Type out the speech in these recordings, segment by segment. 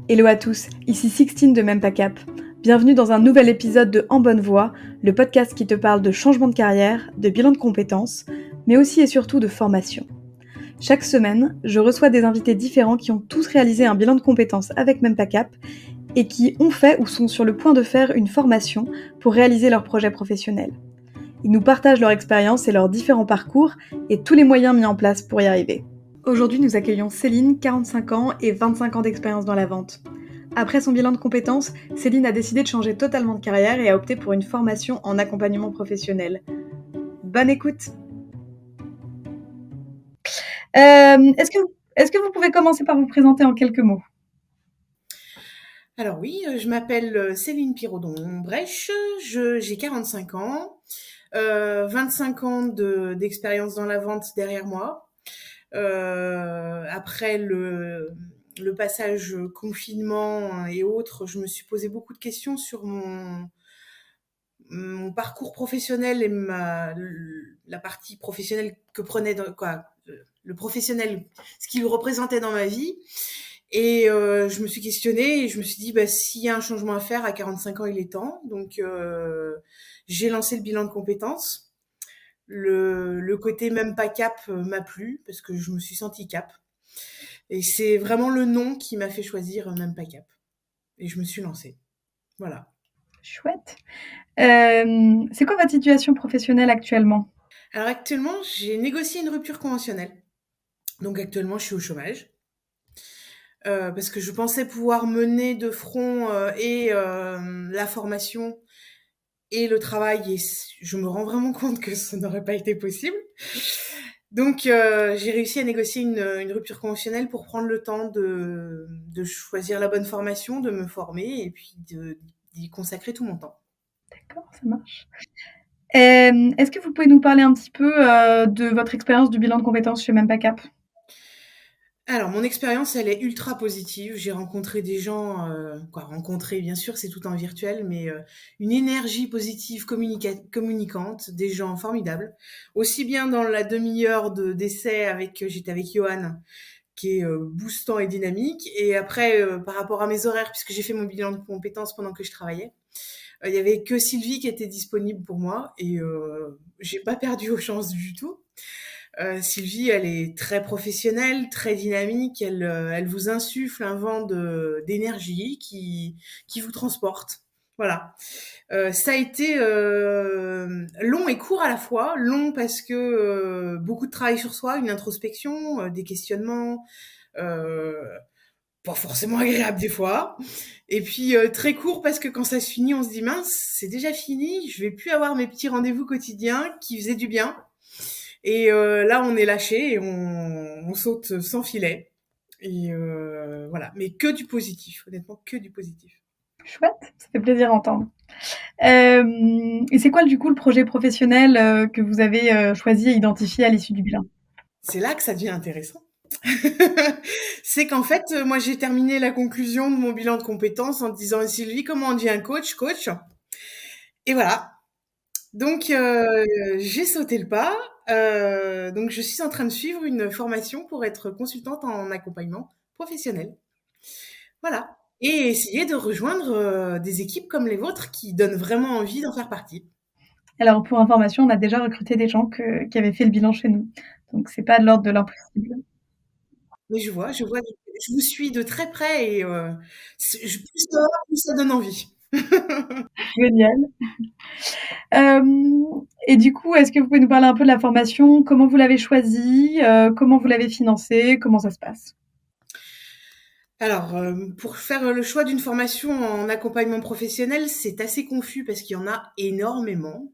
Hello à tous, ici Sixtine de Même Pas Cap. Bienvenue dans un nouvel épisode de En Bonne Voie, le podcast qui te parle de changement de carrière, de bilan de compétences, mais aussi et surtout de formation. Chaque semaine, je reçois des invités différents qui ont tous réalisé un bilan de compétences avec Même Pas Cap et qui ont fait ou sont sur le point de faire une formation pour réaliser leur projet professionnel. Ils nous partagent leur expérience et leurs différents parcours et tous les moyens mis en place pour y arriver. Aujourd'hui, nous accueillons Céline, 45 ans et 25 ans d'expérience dans la vente. Après son bilan de compétences, Céline a décidé de changer totalement de carrière et a opté pour une formation en accompagnement professionnel. Bonne écoute. Est-ce que vous pouvez commencer par vous présenter en quelques mots? Alors oui, je m'appelle Céline Pirodon-Brèche, j'ai 45 ans, 25 ans d'expérience dans la vente derrière moi. Après le passage confinement et autres, je me suis posé beaucoup de questions sur mon parcours professionnel et la partie professionnelle que prenait le professionnel, ce qu'il représentait dans ma vie. Et je me suis questionnée et je me suis dit, bah, s'il y a un changement à faire à 45 ans, il est temps. Donc, j'ai lancé le bilan de compétences. Le côté même pas cap m'a plu parce que je me suis sentie cap. Et c'est vraiment le nom qui m'a fait choisir même pas cap. Et je me suis lancée. Voilà. Chouette. C'est quoi votre situation professionnelle actuellement? Alors actuellement, j'ai négocié une rupture conventionnelle. Donc actuellement, je suis au chômage. Parce que je pensais pouvoir mener de front la formation et le travail, et je me rends vraiment compte que ça n'aurait pas été possible. Donc j'ai réussi à négocier une rupture conventionnelle pour prendre le temps de choisir la bonne formation, de me former et puis d'y consacrer tout mon temps. D'accord, ça marche. Est-ce que vous pouvez nous parler un petit peu de votre expérience du bilan de compétences chez Même Pas Cap? Alors, mon expérience, elle est ultra positive. J'ai rencontré des gens, rencontrer, bien sûr, c'est tout en virtuel, mais une énergie positive communicante, des gens formidables. Aussi bien dans la demi-heure d'essai j'étais avec Johan, qui est boostant et dynamique. Et après, par rapport à mes horaires, puisque j'ai fait mon bilan de compétences pendant que je travaillais, il y avait que Sylvie qui était disponible pour moi et j'ai pas perdu aux chances du tout. Sylvie, elle est très professionnelle, très dynamique. Elle vous insuffle un vent d'énergie qui vous transporte. Voilà. Ça a été long et court à la fois. Long parce que beaucoup de travail sur soi, une introspection, des questionnements, euh, pas forcément agréable des fois. Et puis très court parce que quand ça se finit, on se dit mince, c'est déjà fini. Je vais plus avoir mes petits rendez-vous quotidiens qui faisaient du bien. Et là, on est lâché et on saute sans filet. Et voilà, mais que du positif, honnêtement, que du positif. Chouette, ça fait plaisir à entendre. Et c'est quoi du coup le projet professionnel que vous avez choisi et identifié à l'issue du bilan? C'est là que ça devient intéressant. C'est qu'en fait, moi, j'ai terminé la conclusion de mon bilan de compétences en disant, Sylvie, comment on dit un coach? Coach. Et voilà. Donc, j'ai sauté le pas. Donc, je suis en train de suivre une formation pour être consultante en accompagnement professionnel. Voilà. Et essayer de rejoindre des équipes comme les vôtres qui donnent vraiment envie d'en faire partie. Alors pour information, on a déjà recruté des gens qui avaient fait le bilan chez nous, donc c'est pas de l'ordre de l'impossible. Mais je vous suis de très près et plus ça va, plus ça donne envie. Génial. Et du coup, est-ce que vous pouvez nous parler un peu de la formation? Comment vous l'avez choisie? Comment vous l'avez financée? Comment ça se passe? Alors, pour faire le choix d'une formation en accompagnement professionnel, c'est assez confus parce qu'il y en a énormément,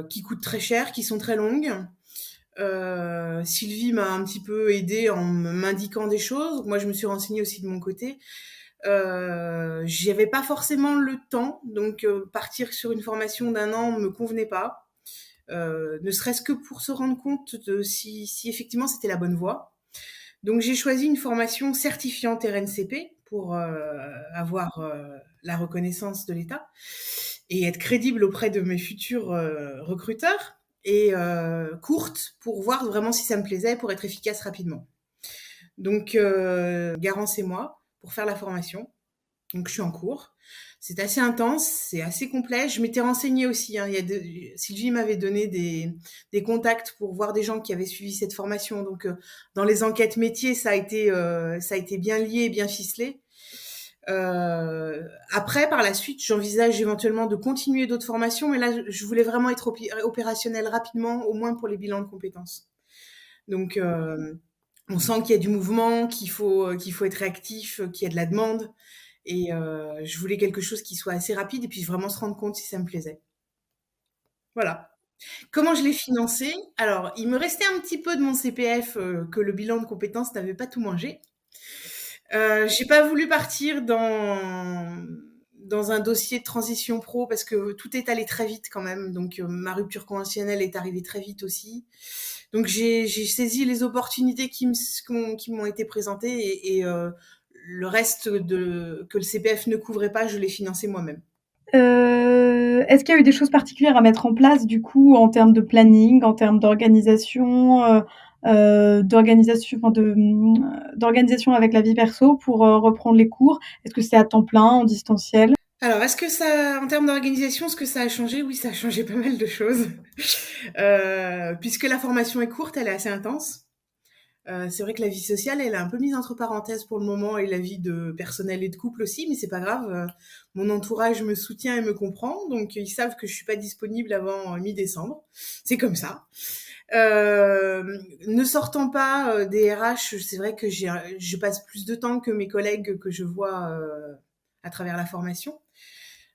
qui coûtent très cher, qui sont très longues. Sylvie m'a un petit peu aidée en m'indiquant des choses. Moi, je me suis renseignée aussi de mon côté. J'avais pas forcément le temps, donc partir sur une formation d'un an me convenait pas. Ne serait-ce que pour se rendre compte de si effectivement c'était la bonne voie. Donc j'ai choisi une formation certifiante RNCP pour avoir la reconnaissance de l'État et être crédible auprès de mes futurs recruteurs et courte pour voir vraiment si ça me plaisait, pour être efficace rapidement. Donc Garance et moi, pour faire la formation. Donc je suis en cours. C'est assez intense, c'est assez complet. Je m'étais renseignée aussi, hein. Sylvie m'avait donné des contacts pour voir des gens qui avaient suivi cette formation. Donc dans les enquêtes métiers, ça a été bien lié et bien ficelé. Après, par la suite, j'envisage éventuellement de continuer d'autres formations, mais là, je voulais vraiment être opérationnelle rapidement, au moins pour les bilans de compétences. Donc, on sent qu'il y a du mouvement, qu'il faut être réactif, qu'il y a de la demande. Et je voulais quelque chose qui soit assez rapide et puis vraiment se rendre compte si ça me plaisait. Voilà. Comment je l'ai financé? Alors, il me restait un petit peu de mon CPF que le bilan de compétences n'avait pas tout mangé. J'ai pas voulu partir dans un dossier de transition pro parce que tout est allé très vite quand même. Donc ma rupture conventionnelle est arrivée très vite aussi. Donc j'ai saisi les opportunités qui m'ont été présentées et le reste que le CPF ne couvrait pas, je l'ai financé moi-même. Est-ce qu'il y a eu des choses particulières à mettre en place du coup en termes de planning, en termes d'organisation, d'organisation avec la vie perso pour reprendre les cours? Est-ce que c'est à temps plein, en distanciel? Alors, en termes d'organisation, ce que ça a changé? Oui, ça a changé pas mal de choses. Puisque la formation est courte, elle est assez intense. C'est vrai que la vie sociale, elle est un peu mise entre parenthèses pour le moment et la vie de personnel et de couple aussi, mais c'est pas grave. Mon entourage me soutient et me comprend, donc ils savent que je suis pas disponible avant mi-décembre. C'est comme ça. Ne sortant pas des RH, c'est vrai que je passe plus de temps que mes collègues que je vois à travers la formation.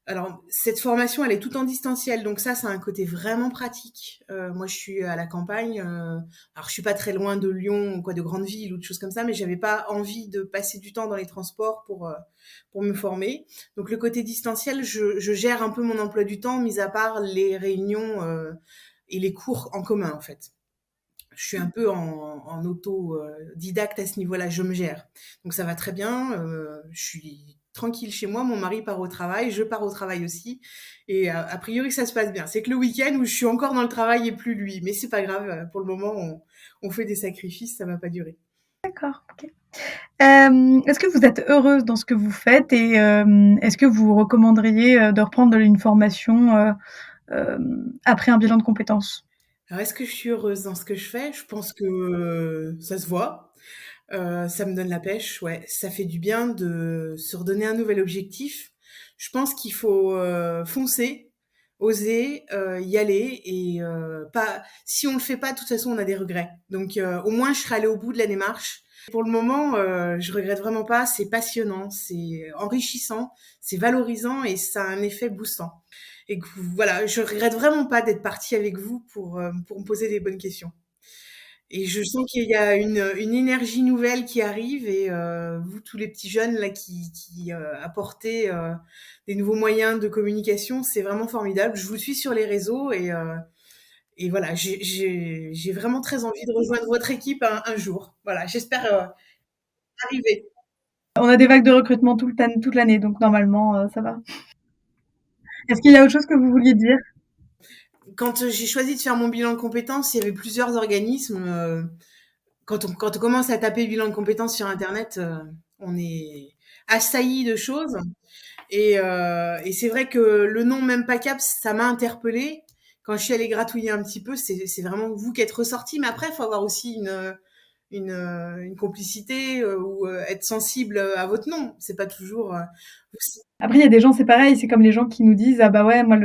Alors, cette formation, elle est tout en distanciel, donc ça a un côté vraiment pratique. Moi, je suis à la campagne. Alors, je suis pas très loin de Lyon ou quoi, de grandes villes ou de choses comme ça, mais j'avais pas envie de passer du temps dans les transports pour me former. Donc, le côté distanciel, je gère un peu mon emploi du temps, mis à part les réunions et les cours en commun, en fait. Je suis un peu en autodidacte à ce niveau-là, je me gère. Donc ça va très bien, je suis tranquille chez moi, mon mari part au travail, je pars au travail aussi, et a priori ça se passe bien. C'est que le week-end où je suis encore dans le travail et plus lui, mais c'est pas grave, pour le moment on fait des sacrifices, ça va pas durer. D'accord, OK. Est-ce que vous êtes heureuse dans ce que vous faites et est-ce que vous recommanderiez, de reprendre une formation, après un bilan de compétences? Alors est-ce que je suis heureuse dans ce que je fais? Je pense que ça se voit. Ça me donne la pêche, ouais. Ça fait du bien de se redonner un nouvel objectif. Je pense qu'il faut foncer, oser, y aller et pas. Si on le fait pas, de toute façon, on a des regrets. Donc, au moins, je serai allée au bout de la démarche. Pour le moment, je regrette vraiment pas. C'est passionnant, c'est enrichissant, c'est valorisant et ça a un effet boostant. Et que, voilà, je regrette vraiment pas d'être partie avec vous pour me poser des bonnes questions. Et je sens qu'il y a une énergie nouvelle qui arrive et vous, tous les petits jeunes là qui apportez des nouveaux moyens de communication, c'est vraiment formidable. Je vous suis sur les réseaux et voilà, j'ai vraiment très envie de rejoindre votre équipe un jour. Voilà, j'espère arriver. On a des vagues de recrutement toute l'année, donc normalement, ça va. Est-ce qu'il y a autre chose que vous vouliez dire? Quand j'ai choisi de faire mon bilan de compétences, il y avait plusieurs organismes. Quand on commence à taper bilan de compétences sur Internet, on est assailli de choses. Et c'est vrai que le nom même pas cap, ça m'a interpellée. Quand je suis allée gratouiller un petit peu, c'est vraiment vous qui êtes ressorti. Mais après, il faut avoir aussi une complicité ou être sensible à votre nom. C'est pas toujours. Après, il y a des gens, c'est pareil, c'est comme les gens qui nous disent: «Ah bah ouais, moi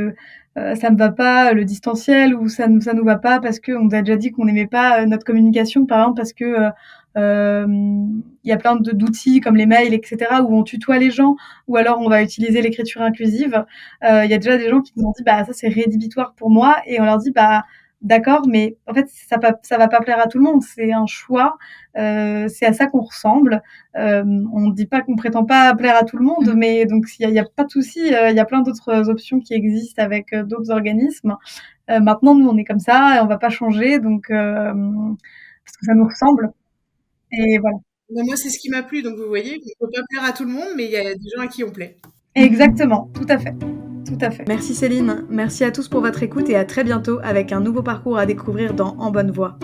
ça me va pas, le distanciel» ou ça nous va pas parce qu'on nous a déjà dit qu'on n'aimait pas, notre communication», par exemple, parce que, il y a plein d'outils comme les mails et cetera où on tutoie les gens ou alors on va utiliser l'écriture inclusive. Il y a déjà des gens qui nous ont dit: «Bah ça, c'est rédhibitoire pour moi» et on leur dit: «Bah d'accord, mais en fait, ça va pas plaire à tout le monde, c'est un choix, c'est à ça qu'on ressemble». On ne dit pas qu'on prétend pas plaire à tout le monde, mais donc il y a pas de souci, il y a plein d'autres options qui existent avec d'autres organismes. Maintenant, nous, on est comme ça et on va pas changer, donc parce que ça nous ressemble. Et voilà. Mais moi, c'est ce qui m'a plu. Donc, vous voyez, on peut pas plaire à tout le monde, mais il y a des gens à qui on plaît. Exactement, tout à fait. Tout à fait. Merci Céline, merci à tous pour votre écoute et à très bientôt avec un nouveau parcours à découvrir dans En Bonne Voie.